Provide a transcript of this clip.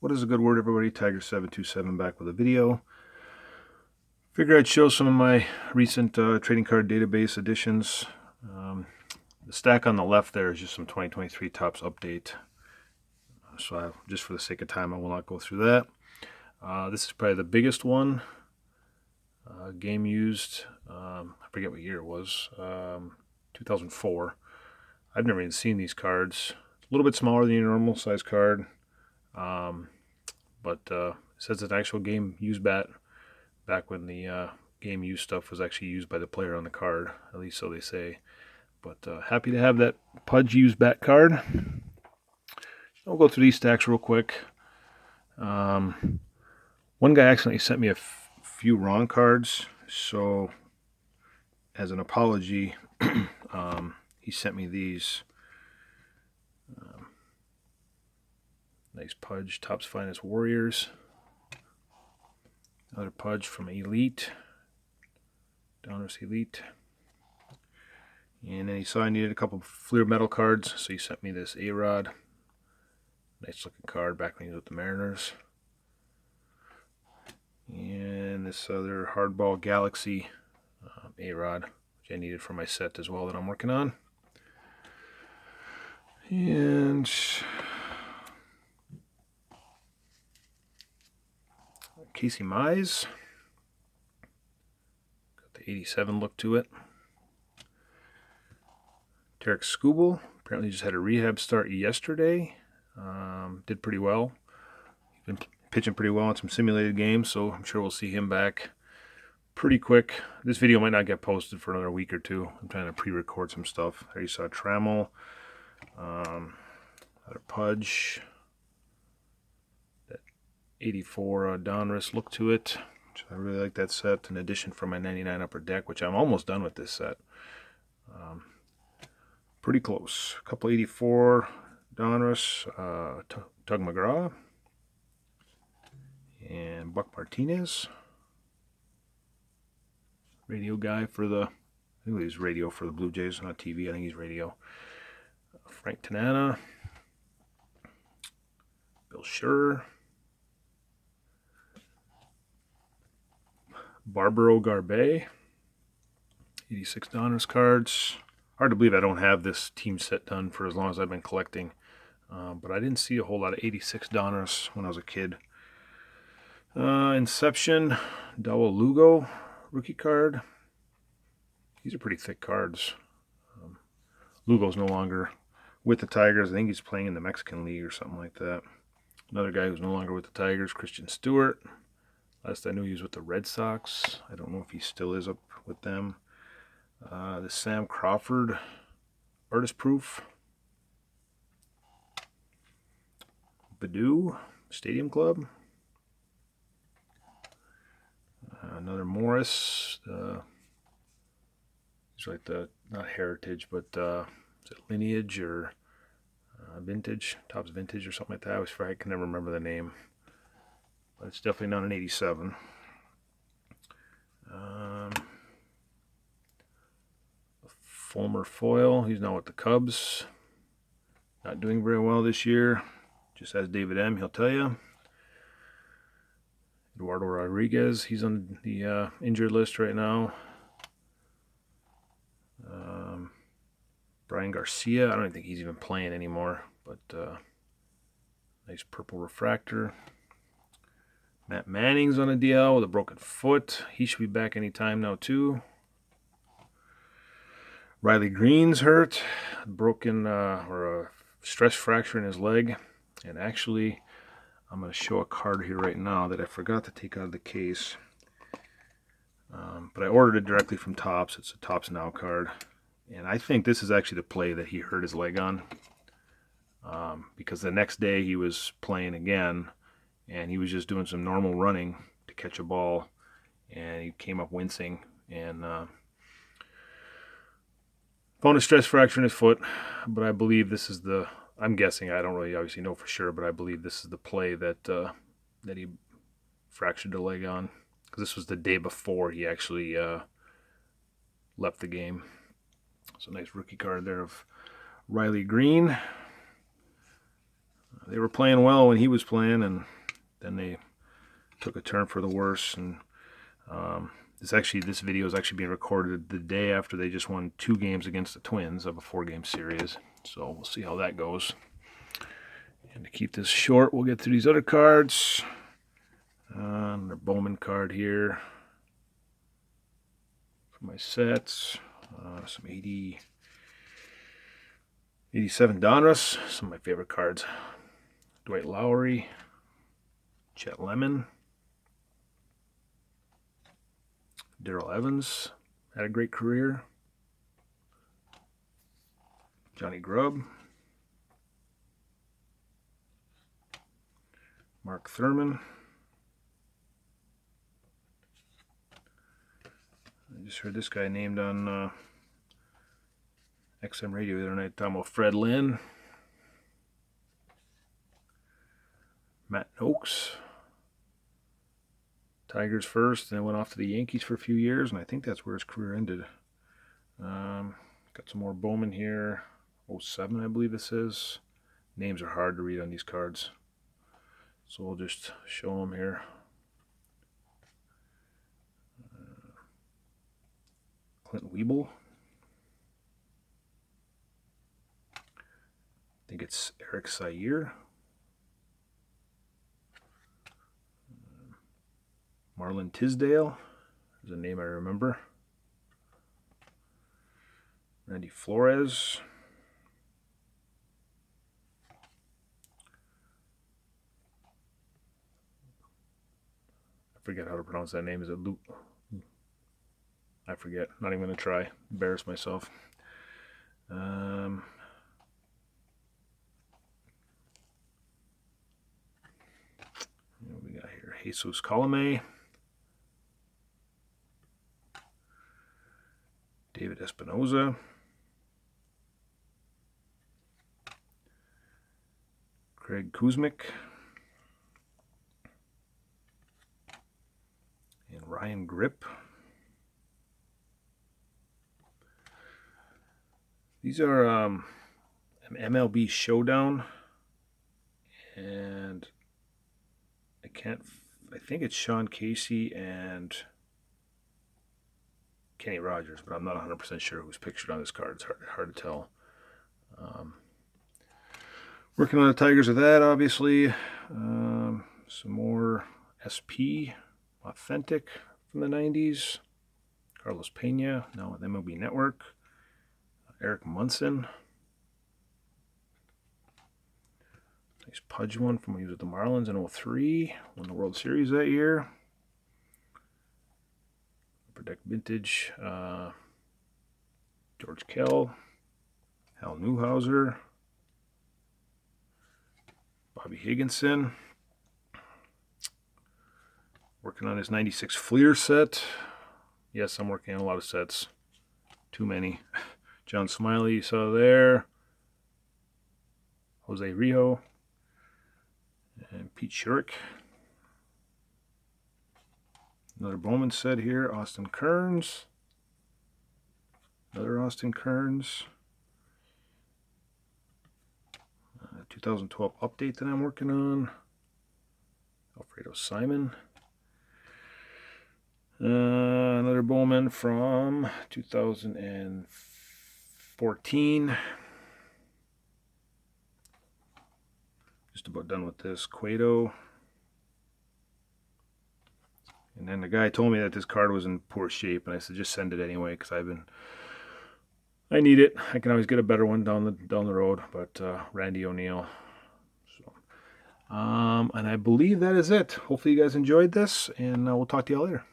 What is a good word, everybody? Tiger727 back with a video. Figure I'd show some of my recent trading card database additions. The stack on the left there is just some 2023 Topps update. So just for the sake of time, I will not go through that. This is probably the biggest one. Game used, I forget what year it was, 2004. I've never even seen these cards. A little bit smaller than your normal size card. But it says it's an actual game used bat back when the game used stuff was actually used by the player on the card, at least so they say. But happy to have that Pudge used bat card. I'll go through these stacks real quick. One guy accidentally sent me a few wrong cards, so as an apology, he sent me these. Nice Pudge, Topps Finest Warriors. Another Pudge from Elite, Donruss Elite. And then he saw I needed a couple of Fleer metal cards, so he sent me this A-Rod. Nice looking card back when he was with the Mariners. And this other Hardball Galaxy A-Rod, which I needed for my set as well that I'm working on. And Casey Mize. Got the 87 look to it. Tarek Skubal. Apparently just had a rehab start yesterday. Did pretty well. He's been pitching pretty well in some simulated games, so I'm sure we'll see him back pretty quick. This video might not get posted for another week or two. I'm trying to pre-record some stuff. There you saw Trammell. Another Pudge. 84 Donruss look to it, which I really like that set. An addition from my 99 Upper Deck, which I'm almost done with this set. Pretty close. A couple 84 Donruss, Tug McGraw, and Buck Martinez. Radio guy for the, I think he's radio for the Blue Jays, not TV. I think he's radio. Frank Tanana, Bill Scherr. Barbaro Garbe, 86 Donruss cards. Hard to believe I don't have this team set done for as long as I've been collecting. But I didn't see a whole lot of 86 Donruss when I was a kid. Inception, Dawel Lugo, rookie card. These are pretty thick cards. Lugo's no longer with the Tigers. I think he's playing in the Mexican League or something like that. Another guy who's no longer with the Tigers, Christian Stewart. Last I knew he was with the Red Sox. I don't know if he still is up with them. The Sam Crawford Artist Proof. Badoo Stadium Club. Another Morris. It's like the, not Heritage, but is it Lineage or Vintage? Topps Vintage or something like that. I can never remember the name. But it's definitely not an 87. A Fulmer Foil. He's now with the Cubs. Not doing very well this year. Just as David M., he'll tell you. Eduardo Rodriguez. He's on the injured list right now. Brian Garcia. I don't think he's even playing anymore. But nice purple refractor. Matt Manning's on a DL with a broken foot. He should be back anytime now, too. Riley Green's hurt. Broken or a stress fracture in his leg. And actually, I'm going to show a card here right now that I forgot to take out of the case. But I ordered it directly from Topps. It's a Topps Now card. And I think this is actually the play that he hurt his leg on. Because the next day he was playing again. And he was just doing some normal running to catch a ball. And he came up wincing. And found a stress fracture in his foot. But I believe this is the... I'm guessing. I don't really obviously know for sure. But I believe this is the play that that he fractured the leg on. Because this was the day before he actually left the game. So nice rookie card there of Riley Green. they were playing well when he was playing, and then they took a turn for the worse. And this video is actually being recorded the day after they just won 2 games against the Twins of a 4-game series. So we'll see how that goes. And to keep this short, we'll get through these other cards. Another Bowman card here for my sets. Some 87 Donruss, some of my favorite cards. Dwight Lowry, Chet Lemon, Darrell Evans, had a great career. Johnny Grubb, Mark Thurman. I just heard this guy named on XM radio the other night, talking about Fred Lynn, Matt Oakes, Tigers first, then went off to the Yankees for a few years, and I think that's where his career ended. Got some more Bowman here, 07 I believe this is. Names are hard to read on these cards, so we'll just show them here. Clint Weeble. I think it's Eric Sayer. Marlon Tisdale is a name I remember. Randy Flores. I forget how to pronounce that name. Is it Luke? I forget. Not even going to try. Embarrass myself. What we got here? Jesus Colome. David Espinoza. Craig Kuzmic. And Ryan Grip. These are an MLB Showdown, and I think it's Sean Casey and Kenny Rogers, but I'm not 100% sure who's pictured on this card. It's hard to tell. Working on the Tigers with that, obviously. Some more SP, Authentic from the 90s. Carlos Pena, now with MLB Network. Eric Munson. Nice Pudge one from when he was with the Marlins in 03. Won the World Series that year. Upper Deck Vintage. George Kell. Hal Newhouser. Bobby Higginson. Working on his 96 Fleer set. Yes, I'm working on a lot of sets. Too many. John Smiley, you saw there. Jose Rio. And Pete Schurik. Another Bowman set here. Austin Kearns. Another Austin Kearns. 2012 update that I'm working on. Alfredo Simon. Another Bowman from 2014. Just about done with this. Cueto. And then the guy told me that this card was in poor shape, and I said just send it anyway because I need it. I can always get a better one down the road, but Randy O'Neal. So, and I believe that is it. Hopefully you guys enjoyed this, and we'll talk to you all later.